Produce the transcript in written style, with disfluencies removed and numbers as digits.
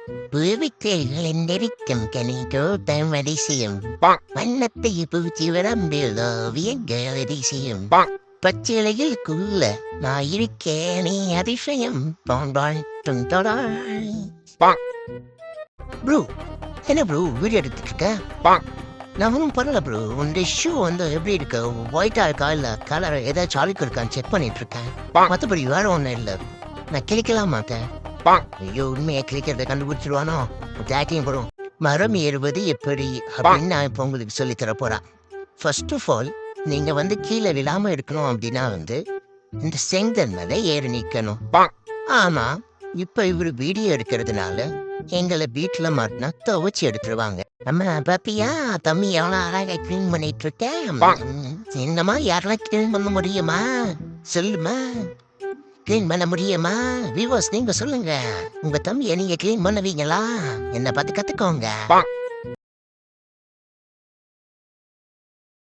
பூவித்தைகளின் நெருக்கம் கனிதோ தமதிசயம் வண்ணத்தை பூச்சி வரம்பில் ஓவியங்கள் அதிசயம் பச்சிலையில் குள்ள நான் இருக்கேன் நீ அதிசயம் பாண்டாய் துண்டடாய். ப்ரோ என்ன ப்ரோ வீடியோ எடுத்துட்டு இருக்க? நான் ஒன்றும் பண்ணல ப்ரோ. உன் ஷூ வந்து எப்படி இருக்கு, ஒயிட்டா இருக்கா இல்ல கலர் ஏதாச்சும் அழுக்கு இருக்கான்னு செக் பண்ணிட்டு இருக்கேன். மற்றபடி வேற ஒன்றும் இல்லை. நான் கிளிக்கலாம் மாட்டேன். ஐயோ உண்மையை கிளிக்கிறத கண்டுபிடிச்சிருவானோ டேக்கிங் போடும். மரம் ஏறுவது எப்படி அப்படின்னு நான் இப்போ உங்களுக்கு சொல்லி தர போறேன். ஃபர்ஸ்ட் ஆஃப் ஆல் நீங்க வந்து கீழே விழாம இருக்கணும் அப்படின்னா வந்து இந்த செங்கல் மேல ஏறி நிக்கணும். ஆமா இப்ப இவரு வீடியோ எடுக்கிறதுனால எங்களை வீட்டுல மாட்டினா துவச்சி எடுத்துருவாங்க. அம்மா பாப்பியா தம்பி எவ்வளோ அழகா கிளீன் பண்ணிட்டு இருக்கேன். என்னமா யாரெல்லாம் கிளீன் பண்ண முடியுமா சொல்லுமா? கிளீன் பண்ண முடியுமா? வியூவர்ஸ் நீங்க சொல்லுங்க, உங்க தம்பியை நீங்க கிளீன் பண்ணுவீங்களா? என்ன பார்த்து கத்துக்கோங்க.